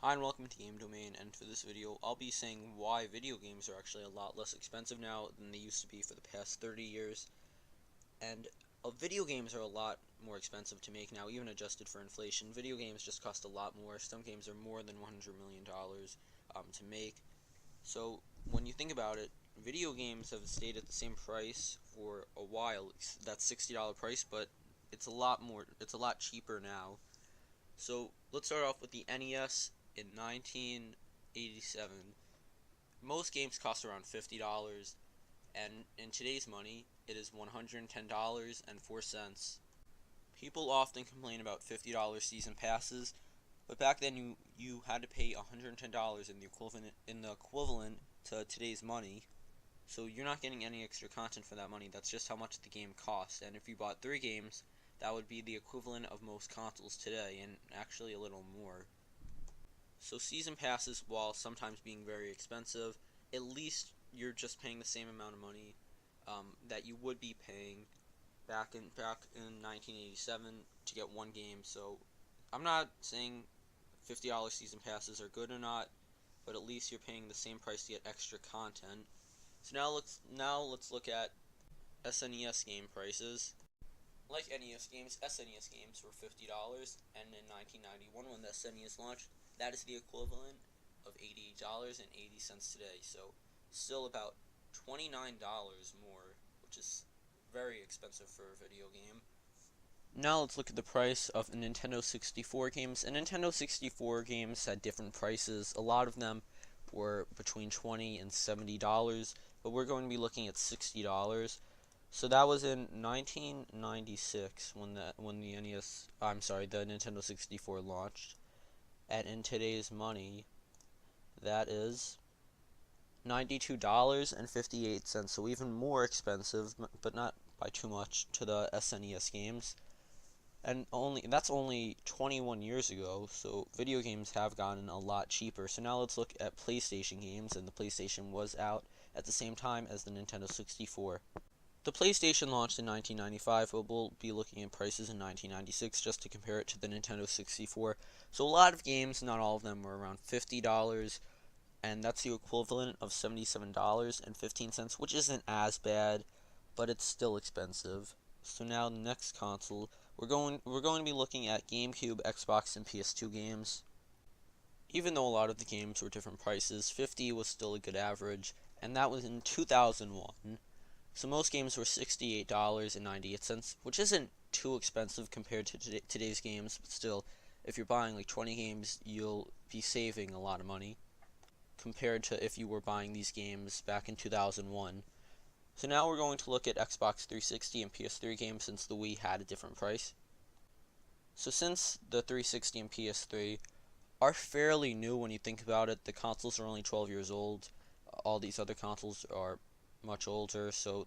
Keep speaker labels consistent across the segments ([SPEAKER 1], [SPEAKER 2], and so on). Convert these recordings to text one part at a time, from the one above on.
[SPEAKER 1] Hi and welcome to Game Domain, and for this video I'll be saying why video games are actually a lot less expensive now than they used to be for the past 30 years. And video games are a lot more expensive to make now, even adjusted for inflation. Video games just cost a lot more. Some games are more than $100 million to make. So when you think about it, video games have stayed at the same price for a while. That $60 price, but it's a lot cheaper now. So let's start off with the NES in 1987. Most games cost around $50, and in today's money, it is $110.04. People often complain about $50 season passes, but back then you had to pay $110 in the equivalent to today's money. So you're not getting any extra content for that money. That's just how much the game costs. And if you bought 3 games, that would be the equivalent of most consoles today, and actually a little more. So season passes, while sometimes being very expensive, at least you're just paying the same amount of money that you would be paying back in 1987 to get one game. So I'm not saying $50 season passes are good or not, but at least you're paying the same price to get extra content. So now let's look at SNES game prices. Like NES games, SNES games were $50, and in 1991, when the SNES launched, that is the equivalent of $88.80 today. So still about $29 more, which is very expensive for a video game. Now let's look at the price of Nintendo 64 games. And Nintendo 64 games had different prices. A lot of them were between $20 and $70, but we're going to be looking at $60. So that was in 1996 when the Nintendo 64 launched. And in today's money, that is $92.58. So even more expensive, but not by too much, to the SNES games. And that's only 21 years ago, so video games have gotten a lot cheaper. So now let's look at PlayStation games, and the PlayStation was out at the same time as the Nintendo 64. The PlayStation launched in 1995, but we'll be looking at prices in 1996 just to compare it to the Nintendo 64. So a lot of games, not all of them, were around $50, and that's the equivalent of $77.15, which isn't as bad, but it's still expensive. So now the next console, we're going to be looking at GameCube, Xbox, and PS2 games. Even though a lot of the games were different prices, 50 was still a good average, and that was in 2001. So most games were $68.98, which isn't too expensive compared to today's games, but still, if you're buying like 20 games, you'll be saving a lot of money compared to if you were buying these games back in 2001. So now we're going to look at Xbox 360 and PS3 games, since the Wii had a different price. So since the 360 and PS3 are fairly new when you think about it, the consoles are only 12 years old. All these other consoles are much older, so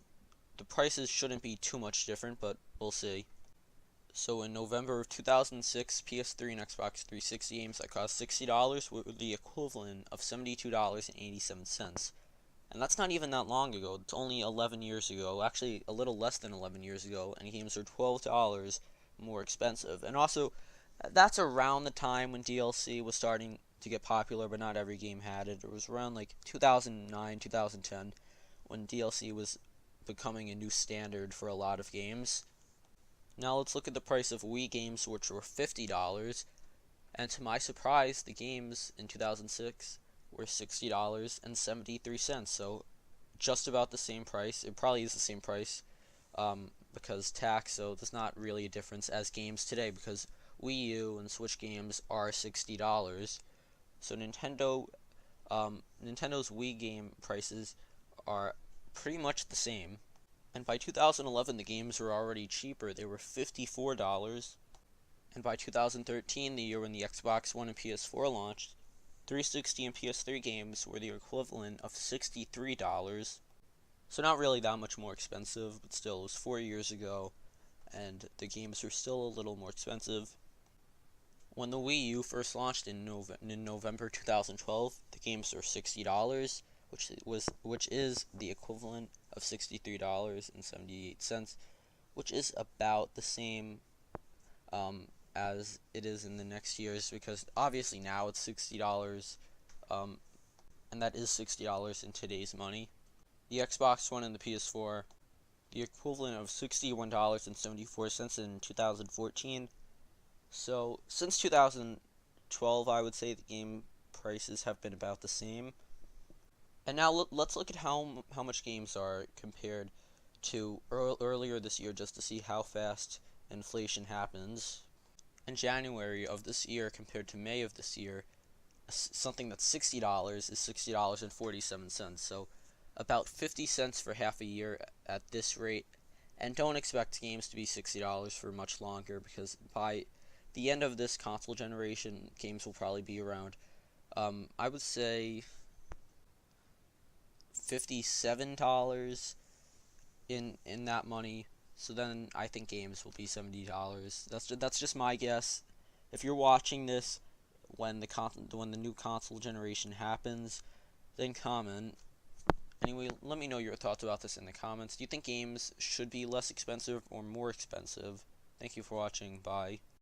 [SPEAKER 1] the prices shouldn't be too much different, but we'll see. So in November of 2006, PS3 and Xbox 360 games that cost $60 were the equivalent of $72.87. And that's not even that long ago. It's only 11 years ago, actually a little less than 11 years ago, and games are $12 more expensive. And also, that's around the time when DLC was starting to get popular, but not every game had it. It was around like 2009, 2010, when DLC was becoming a new standard for a lot of games. Now let's look at the price of Wii games, which were $50, and to my surprise, the games in 2006 were $60.73, so just about the same price. It probably is the same price because tax, so there's not really a difference as games today, because Wii U and Switch games are $60. So Nintendo's Wii game prices are pretty much the same. And by 2011, the games were already cheaper. They were $54. And by 2013, the year when the Xbox One and PS4 launched, 360 and PS3 games were the equivalent of $63. So not really that much more expensive, but still, it was 4 years ago, and the games were still a little more expensive. When the Wii U first launched in November 2012, the games were $60, which is the equivalent of $63.78, which is about the same as it is in the next years, because obviously now it's $60, and that is $60 in today's money. The Xbox One and the PS4, the equivalent of $61.74 in 2014. So since 2012, I would say the game prices have been about the same. And now let's look at how much games are compared to earlier this year, just to see how fast inflation happens. In January of this year compared to May of this year, something that's $60 is $60.47. So about 50 cents for half a year at this rate. And don't expect games to be $60 for much longer, because by the end of this console generation, games will probably be around, I would say, $57 in that money. So then I think games will be $70. That's just my guess. If you're watching this when the new console generation happens, then comment. Anyway, let me know your thoughts about this in the comments. Do you think games should be less expensive or more expensive? Thank you for watching. Bye.